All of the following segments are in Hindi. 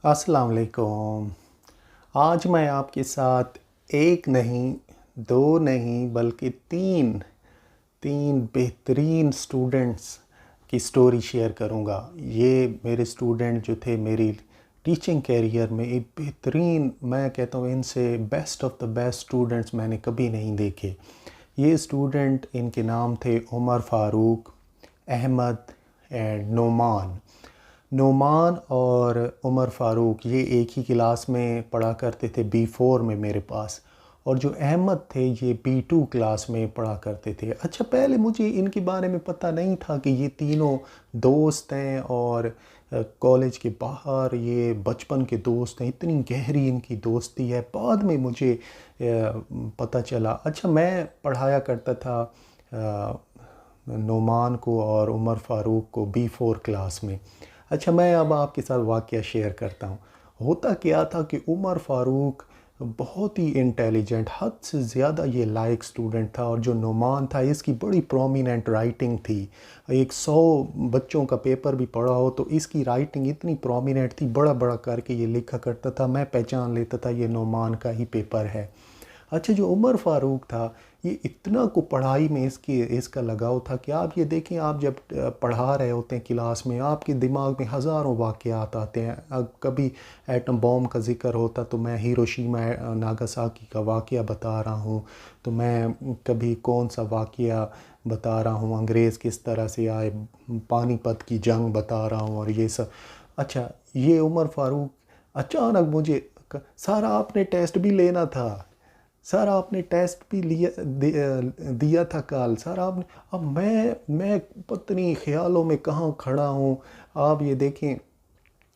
अस्सलाम वालेकुम। आज मैं आपके साथ एक नहीं, दो नहीं बल्कि तीन तीन बेहतरीन स्टूडेंट्स की स्टोरी शेयर करूँगा। ये मेरे स्टूडेंट जो थे मेरी टीचिंग कैरियर में एक बेहतरीन, मैं कहता हूँ इनसे best of the best students मैंने कभी नहीं देखे। ये स्टूडेंट, इनके नाम थे उमर फ़ारूक, अहमद एंड नोमान। नोमान और उमर फ़ारूक ये एक ही क्लास में पढ़ा करते थे B4 में मेरे पास, और जो अहमद थे ये B2 क्लास में पढ़ा करते थे। अच्छा, पहले मुझे इनके बारे में पता नहीं था कि ये तीनों दोस्त हैं और कॉलेज के बाहर ये बचपन के दोस्त हैं। इतनी गहरी इनकी दोस्ती है, बाद में मुझे पता चला। अच्छा, मैं पढ़ाया करता था नोमान को और उमर फ़ारूक को B4 क्लास में। अच्छा, मैं अब आपके साथ वाक़या शेयर करता हूँ। होता क्या था कि उमर फ़ारूक बहुत ही इंटेलिजेंट, हद से ज़्यादा ये लायक स्टूडेंट था, और जो नोमान था इसकी बड़ी प्रोमिनेंट राइटिंग थी। एक 100 बच्चों का पेपर भी पढ़ा हो तो इसकी राइटिंग इतनी प्रोमिनेंट थी, बड़ा बड़ा करके ये लिखा करता था, मैं पहचान लेता था ये नोमान का ही पेपर है। अच्छा, जो उमर फ़ारूक था ये इतना को पढ़ाई में इसका लगाव था कि आप ये देखें, आप जब पढ़ा रहे होते हैं क्लास में, आपके दिमाग में हज़ारों वाक़यात आते हैं। अब कभी एटम बॉम्ब का ज़िक्र होता तो मैं हिरोशिमा नागासाकी का वाक़या बता रहा हूँ, तो मैं कभी कौन सा वाक़या बता रहा हूँ, अंग्रेज़ किस तरह से आए, पानीपत की जंग बता रहा हूँ और ये सब। अच्छा, ये उमर फ़ारूक अचानक मुझे सर आपने टेस्ट भी लेना था, सर आपने टेस्ट भी दिया था कल, सर आपने। अब मैं पत्नी ख्यालों में कहाँ खड़ा हूँ। आप ये देखें,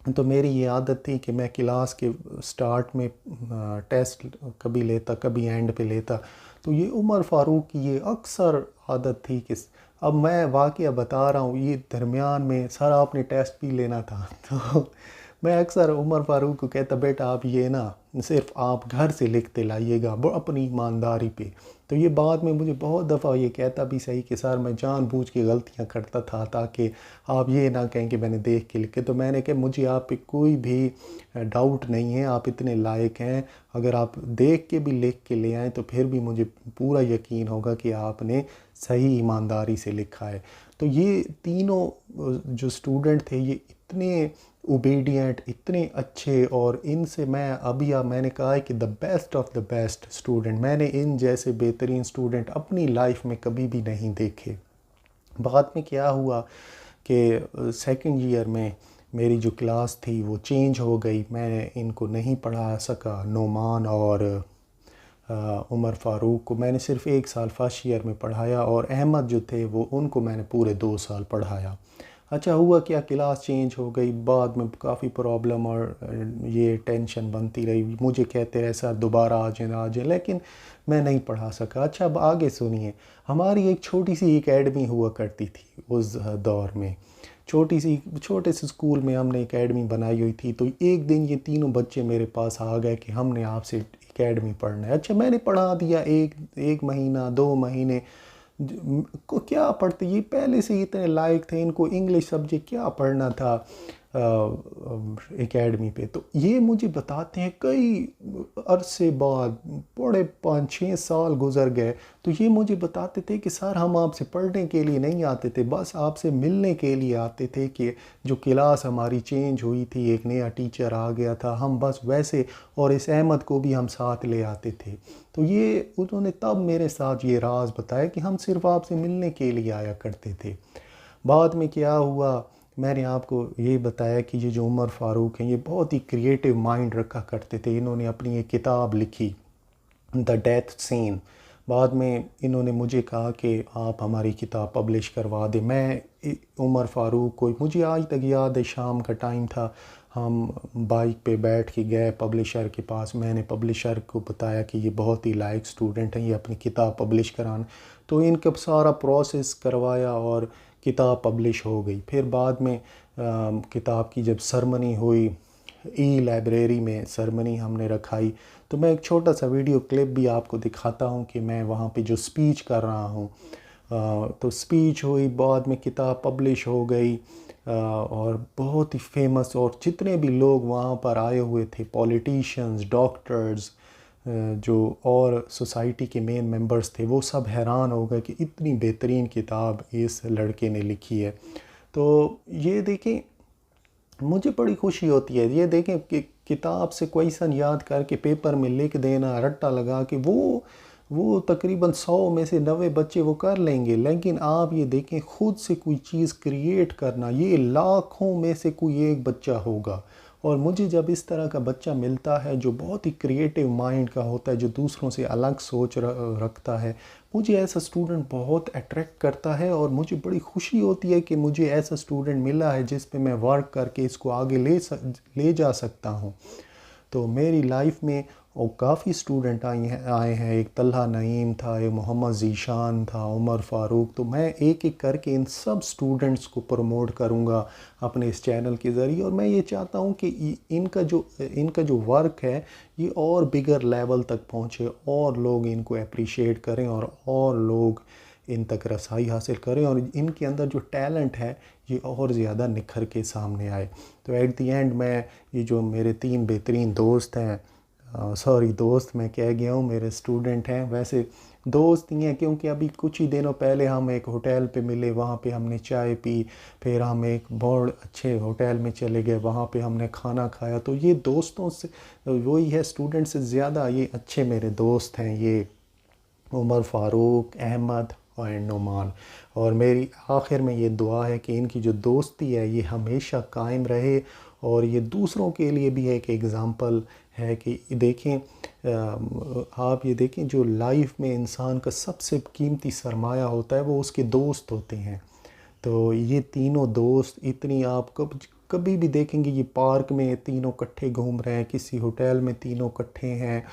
तो मेरी ये आदत थी कि मैं क्लास के स्टार्ट में टेस्ट कभी लेता, कभी एंड पे लेता। तो ये उमर फ़ारूक की ये अक्सर आदत थी कि अब मैं वाक़या बता रहा हूँ, ये दरमियान में सर आपने टेस्ट भी लेना था। तो मैं अक्सर उमर फ़ारूक को कहता, बेटा आप ये ना सिर्फ आप घर से लिखते लाइएगा अपनी ईमानदारी पे। तो ये बाद में मुझे बहुत दफ़ा ये कहता भी सही कि सर मैं जानबूझ के गलतियाँ करता था ताकि आप ये ना कहें कि मैंने देख के लिखे। तो मैंने कहा मुझे आप पे कोई भी डाउट नहीं है, आप इतने लायक हैं, अगर आप देख के भी लिख के ले आएँ तो फिर भी मुझे पूरा यकीन होगा कि आपने सही ईमानदारी से लिखा है। तो ये तीनों जो स्टूडेंट थे ये इतने ओबीडियंट, इतने अच्छे, और इनसे मैं अभी मैंने कहा है कि the best of the best student, मैंने इन जैसे बेहतरीन स्टूडेंट अपनी लाइफ में कभी भी नहीं देखे। बाद में क्या हुआ कि सेकंड ईयर में मेरी जो क्लास थी वो चेंज हो गई, मैं इनको नहीं पढ़ा सका, नोमान और उमर फ़ारूक को मैंने सिर्फ़ 1 साल फर्स्ट ईयर में पढ़ाया, और अहमद जो थे वो उनको मैंने पूरे 2 साल पढ़ाया। अच्छा, हुआ क्या, क्लास चेंज हो गई, बाद में काफ़ी प्रॉब्लम और ये टेंशन बनती रही। मुझे कहते रहे सर दोबारा आ जाए, लेकिन मैं नहीं पढ़ा सका। अच्छा, अब आगे सुनिए, हमारी एक छोटी सी एकेडमी हुआ करती थी उस दौर में। छोटे से स्कूल में हमने एकेडमी बनाई हुई थी। तो एक दिन ये तीनों बच्चे मेरे पास आ गए कि हमने आपसे एकेडमी पढ़ना है। अच्छा, मैंने पढ़ा दिया, एक महीना 2 महीने को क्या पढ़ते, ये पहले से ही इतने लायक थे, इनको इंग्लिश सब्जेक्ट क्या पढ़ना था एकेडमी पे। तो ये मुझे बताते हैं कई अरसे बाद, बड़े 5-6 साल गुजर गए, तो ये मुझे बताते थे कि सर हम आपसे पढ़ने के लिए नहीं आते थे, बस आपसे मिलने के लिए आते थे कि जो क्लास हमारी चेंज हुई थी, एक नया टीचर आ गया था, हम बस वैसे, और इस अहमद को भी हम साथ ले आते थे। तो ये उन्होंने तब मेरे साथ ये राज बताया कि हम सिर्फ आपसे मिलने के लिए आया करते थे। बाद में क्या हुआ, मैंने आपको ये बताया कि ये जो उमर फ़ारूक हैं ये बहुत ही क्रिएटिव माइंड रखा करते थे। इन्होंने अपनी एक किताब लिखी, द डेथ सीन। बाद में इन्होंने मुझे कहा कि आप हमारी किताब पब्लिश करवा दें। उमर फ़ारूक को मुझे आज तक याद है, शाम का टाइम था, हम बाइक पे बैठ के गए पब्लिशर के पास। मैंने पब्लिशर को बताया कि ये बहुत ही लायक स्टूडेंट हैं, ये अपनी किताब पब्लिश कराना। तो इनका सारा प्रोसेस करवाया और किताब पब्लिश हो गई। फिर बाद में किताब की जब सरमनी हुई, लाइब्रेरी में सरमनी हमने रखाई, तो मैं एक छोटा सा वीडियो क्लिप भी आपको दिखाता हूँ कि मैं वहाँ पे जो स्पीच कर रहा हूँ। तो स्पीच हुई, बाद में किताब पब्लिश हो गई। और बहुत ही फेमस, और जितने भी लोग वहाँ पर आए हुए थे, पॉलिटिशियंस, डॉक्टर्स, जो और सोसाइटी के मेन मेंबर्स थे, वो सब हैरान हो गए कि इतनी बेहतरीन किताब इस लड़के ने लिखी है। तो ये देखें, मुझे बड़ी खुशी होती है, ये देखें कि किताब से क्वेश्चन याद करके पेपर में लिख देना, रट्टा लगा के, वो तकरीबन 100 में से 90 बच्चे वो कर लेंगे। लेकिन आप ये देखें, ख़ुद से कोई चीज़ क्रिएट करना, ये लाखों में से कोई एक बच्चा होगा। और मुझे जब इस तरह का बच्चा मिलता है जो बहुत ही क्रिएटिव माइंड का होता है, जो दूसरों से अलग सोच रखता है, मुझे ऐसा स्टूडेंट बहुत अट्रैक्ट करता है। और मुझे बड़ी खुशी होती है कि मुझे ऐसा स्टूडेंट मिला है जिस पे मैं वर्क करके इसको आगे ले जा सकता हूँ। तो मेरी लाइफ में और काफ़ी स्टूडेंट आए हैं। एक तल्हा नईम था, एक मोहम्मद ज़ीशान था, उमर फ़ारूक। तो मैं एक एक करके इन सब स्टूडेंट्स को प्रमोट करूँगा अपने इस चैनल के ज़रिए। और मैं ये चाहता हूँ कि इनका जो वर्क है ये और बिगर लेवल तक पहुँचे, और लोग इनको अप्रिशिएट करें, और लोग इन तक रसाई हासिल करें, और इनके अंदर जो टैलेंट है ये और ज़्यादा निखर के सामने आए। तो एट दी एंड मैं, ये जो मेरे 3 बेहतरीन दोस्त हैं, दोस्त मैं कह गया हूँ, मेरे स्टूडेंट हैं, वैसे दोस्त ही हैं, क्योंकि अभी कुछ ही दिनों पहले हम एक होटल पे मिले, वहाँ पे हमने चाय पी, फिर हम एक बहुत अच्छे होटल में चले गए, वहाँ पे हमने खाना खाया। तो ये दोस्तों से वही है, स्टूडेंट से ज़्यादा ये अच्छे मेरे दोस्त हैं, ये उमर फ़ारूक, अहमद और नुमान। और मेरी आखिर में ये दुआ है कि इनकी जो दोस्ती है ये हमेशा कायम रहे, और ये दूसरों के लिए भी एक एग्ज़ाम्पल है कि देखें, आप ये देखें, जो लाइफ में इंसान का सबसे कीमती सरमाया होता है वो उसके दोस्त होते हैं। तो ये तीनों दोस्त इतनी, आप कभी भी देखेंगे ये पार्क में तीनों इकट्ठे घूम रहे हैं, किसी होटल में तीनों इकट्ठे हैं,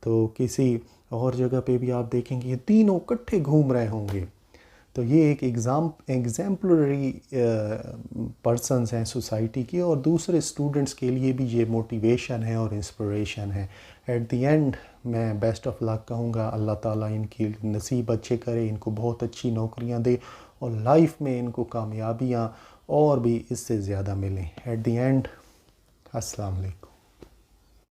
तो किसी और जगह पे भी आप देखेंगे ये तीनों इकट्ठे घूम रहे होंगे। तो ये एक एग्जाम्पलरी पर्सन्स हैं सोसाइटी की, और दूसरे स्टूडेंट्स के लिए भी ये मोटिवेशन है और इंस्पिरेशन है। एट द एंड मैं बेस्ट ऑफ लक कहूँगा, अल्लाह ताला इनकी नसीब अच्छे करे, इनको बहुत अच्छी नौकरियाँ दे, और लाइफ में इनको कामयाबियाँ और भी इससे ज़्यादा मिलें। एट द एंड, अस्सलाम वालेकुम।